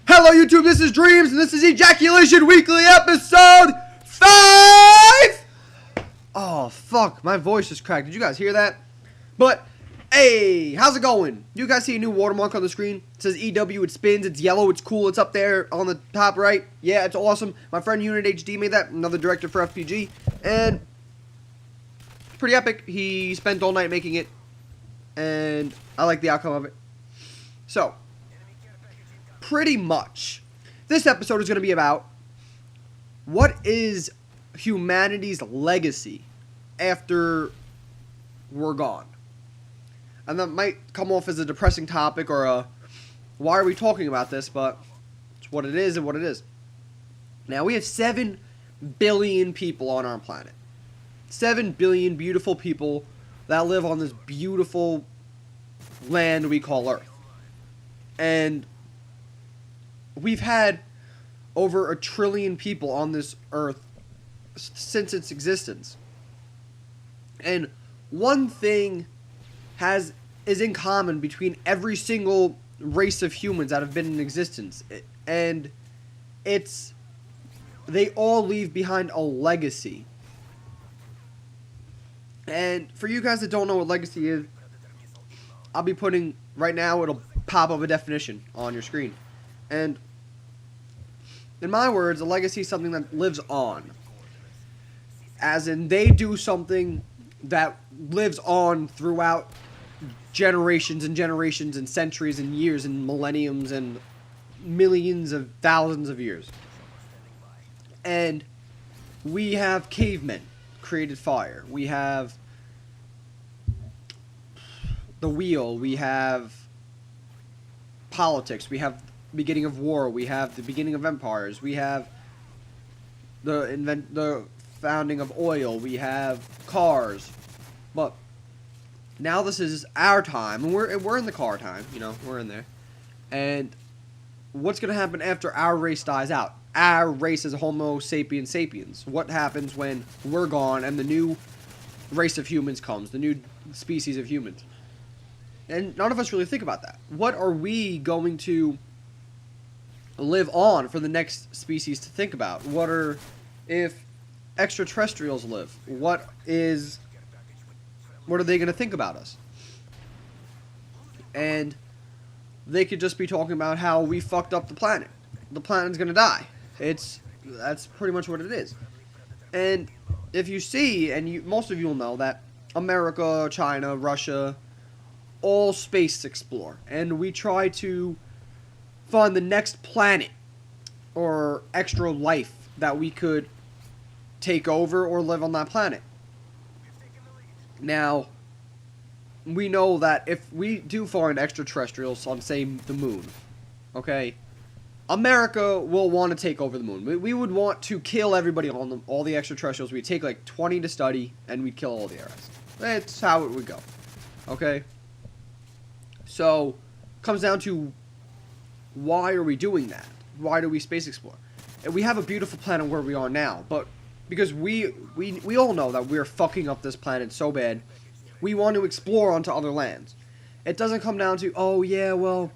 Hello YouTube, this is Dreamz, and this is Ejaculation Weekly Episode 5! Oh, fuck, my voice just cracked. Did you guys hear that? But, hey, how's it going? You guys see a new watermark on the screen? It says EW, it spins, it's yellow, it's cool, it's up there on the top right. Yeah, it's awesome. My friend Unit HD made that, another director for FPG, and it's pretty epic. He spent all night making it, and I like the outcome of it. So, pretty much, this episode is going to be about what is humanity's legacy after we're gone. And that might come off as a depressing topic or a, why are we talking about this, but it's what it is and what it is. Now, we have 7 billion people on our planet. 7 billion beautiful people that live on this beautiful land we call Earth. And we've had over 1 trillion people on this Earth since its existence. And one thing is in common between every single race of humans that have been in existence. And it's, they all leave behind a legacy. And for you guys that don't know what legacy is, I'll be putting, right now it'll pop up a definition on your screen. And in my words, a legacy is something that lives on. As in, they do something that lives on throughout generations and generations and centuries and years and millenniums and millions of thousands of years. And we have cavemen created fire. We have the wheel. We have politics. We have beginning of war. We have the beginning of empires. We have the founding of oil. We have cars. But now this is our time, and we're in the car time. You know, we're in there. And what's going to happen after our race dies out? Our race is Homo sapiens sapiens. What happens when we're gone and the new race of humans comes, the new species of humans? And none of us really think about that. What are we going to live on for the next species to think about? What are, if extraterrestrials live, what are they going to think about us? And they could just be talking about how we fucked up the planet. The planet's going to die. That's pretty much what it is. And if you see, and most of you will know that America, China, Russia, all space explore. And we try to find the next planet or extra life that we could take over or live on that planet. Now, we know that if we do find extraterrestrials on, say, the moon, okay, America will want to take over the moon. We would want to kill everybody on them, all the extraterrestrials. We'd take like 20 to study, and we'd kill all the rest. That's how it would go, okay? So, comes down to, why are we doing that? Why do we space explore? And we have a beautiful planet where we are now, but because we all know that we're fucking up this planet so bad, we want to explore onto other lands. It doesn't come down to, oh yeah, well,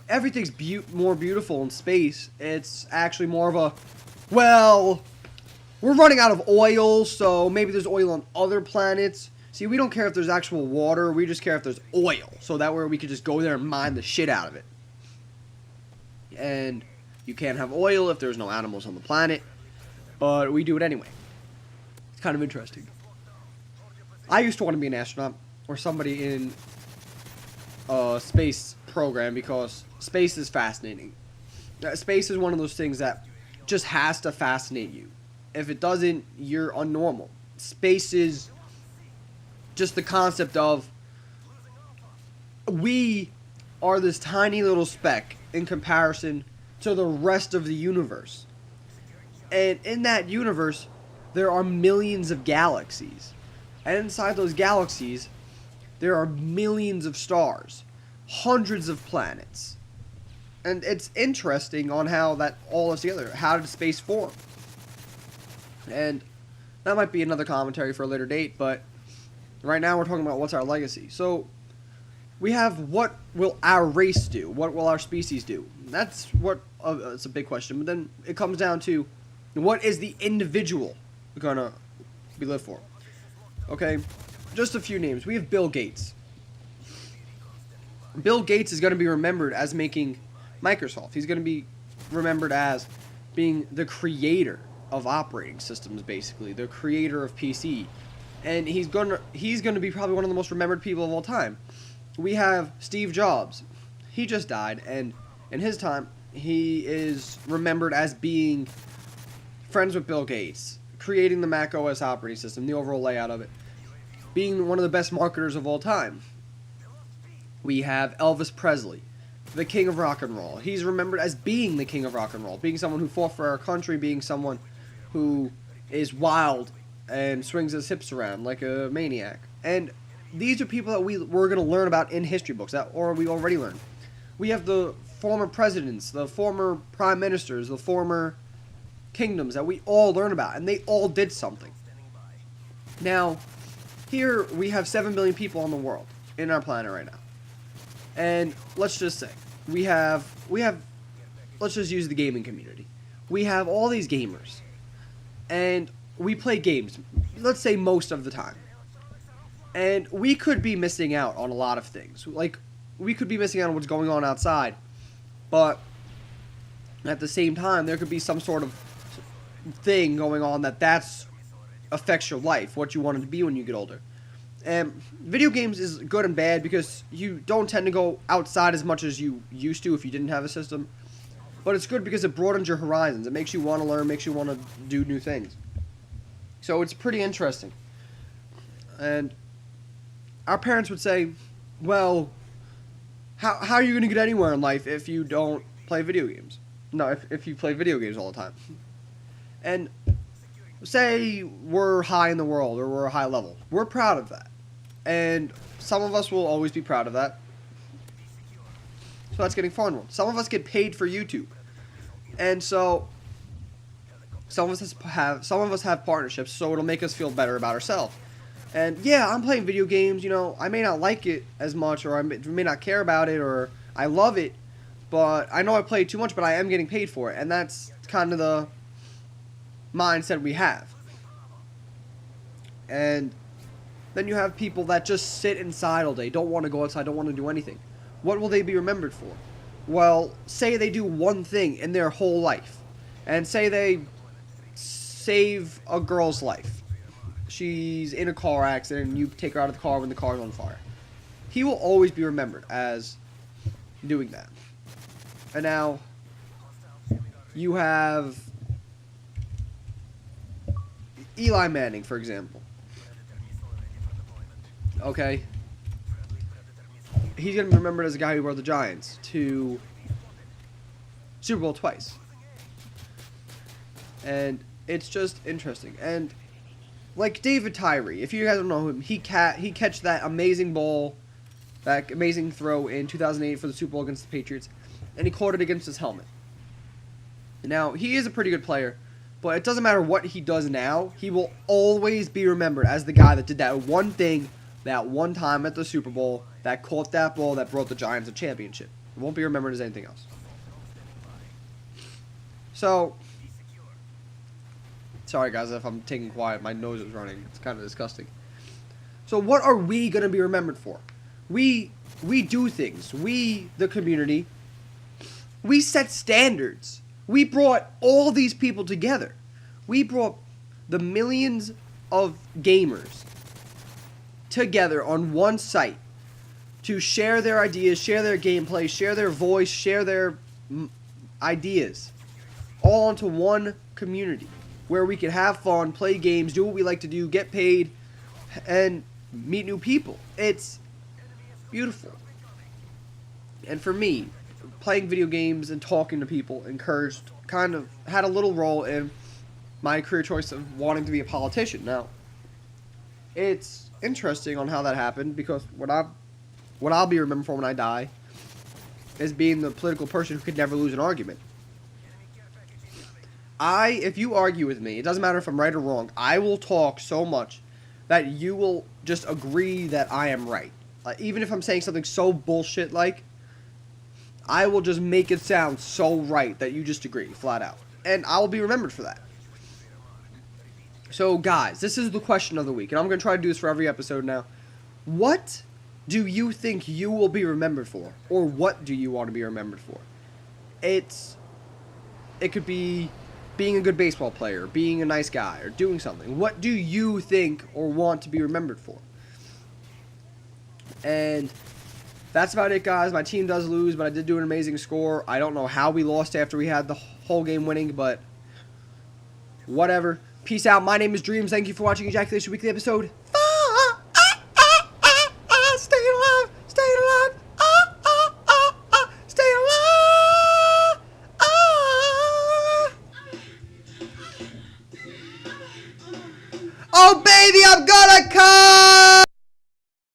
everything's more beautiful in space. It's actually more of a, well, we're running out of oil, so maybe there's oil on other planets. See, we don't care if there's actual water, we just care if there's oil. So that way we could just go there and mine the shit out of it. And you can't have oil if there's no animals on the planet. But we do it anyway. It's kind of interesting. I used to want to be an astronaut or somebody in a space program because space is fascinating. Space is one of those things that just has to fascinate you. If it doesn't, you're unnormal. Space is just the concept of, we are this tiny little speck in comparison to the rest of the universe. And in that universe, there are millions of galaxies. And inside those galaxies, there are millions of stars, hundreds of planets. And it's interesting on how that all is together. How did space form? And That might be another commentary for a later date, but right now we're talking about what's our legacy. So we have what will our race do? What will our species do? That's what it's a big question. But then it comes down to what is the individual gonna be lived for? Okay, just a few names. We have Bill Gates. Bill Gates is going to be remembered as making Microsoft. He's going to be remembered as being the creator of operating systems, basically the creator of PC, and he's going to be probably one of the most remembered people of all time. We have Steve Jobs. He just died, and in his time, he is remembered as being friends with Bill Gates, creating the Mac OS operating system, the overall layout of it, being one of the best marketers of all time. We have Elvis Presley, the king of rock and roll. He's remembered as being the king of rock and roll, being someone who fought for our country, being someone who is wild and swings his hips around like a maniac. And these are people that we're going to learn about in history books, or we already learned. We have the former presidents, the former prime ministers, the former kingdoms that we all learn about, and they all did something. Now, here we have 7 billion people on the world, in our planet right now. And let's just say, we have, let's just use the gaming community. We have all these gamers, and we play games, let's say most of the time. And we could be missing out on a lot of things. Like, we could be missing out on what's going on outside, but at the same time, there could be some sort of thing going on that's affects your life, what you want it to be when you get older. And video games is good and bad because you don't tend to go outside as much as you used to if you didn't have a system. But it's good because it broadens your horizons. It makes you want to learn, makes you want to do new things. So it's pretty interesting. And our parents would say, well, how are you going to get anywhere in life if you don't play video games? No, if you play video games all the time. And say we're high in the world or we're a high level. We're proud of that. And some of us will always be proud of that. So that's getting fun. Some of us get paid for YouTube. And so some of us have partnerships, so it'll make us feel better about ourselves. And yeah, I'm playing video games, you know, I may not like it as much, or I may not care about it, or I love it, but I know I play too much, but I am getting paid for it. And that's kind of the mindset we have. And then you have people that just sit inside all day, don't want to go outside, don't want to do anything. What will they be remembered for? Well, say they do one thing in their whole life, and say they save a girl's life. She's in a car accident and you take her out of the car when the car's on fire. He will always be remembered as doing that. And now you have Eli Manning, for example. Okay. He's going to be remembered as a guy who brought the Giants to Super Bowl twice. And it's just interesting. And like David Tyree, if you guys don't know him, he catch that amazing ball, that amazing throw in 2008 for the Super Bowl against the Patriots, and he caught it against his helmet. Now, he is a pretty good player, but it doesn't matter what he does now, he will always be remembered as the guy that did that one thing, that one time at the Super Bowl, that caught that ball that brought the Giants a championship. It won't be remembered as anything else. So, sorry guys if I'm taking quiet, my nose is running. It's kind of disgusting. So what are we going to be remembered for? We do things. We, the community, we set standards. We brought all these people together. We brought the millions of gamers together on one site to share their ideas, share their gameplay, share their voice, share their ideas, all into one community where we can have fun, play games, do what we like to do, get paid, and meet new people. It's beautiful. And for me, playing video games and talking to people had a little role in my career choice of wanting to be a politician. Now, it's interesting on how that happened, because what I'll be remembered for when I die is being the political person who could never lose an argument. If you argue with me, it doesn't matter if I'm right or wrong, I will talk so much that you will just agree that I am right. Even if I'm saying something so bullshit like, I will just make it sound so right that you just agree, flat out. And I will be remembered for that. So, guys, this is the question of the week, and I'm going to try to do this for every episode now. What do you think you will be remembered for? Or what do you want to be remembered for? It could be being a good baseball player, being a nice guy, or doing something. What do you think or want to be remembered for? And that's about it, guys. My team does lose, but I did do an amazing score. I don't know how we lost after we had the whole game winning, but whatever. Peace out. My name is Dreamz. Thank you for watching Ejaculation Weekly episode 5. Stay alive. Stay alive. Stay alive. Oh, baby, I'm gonna come.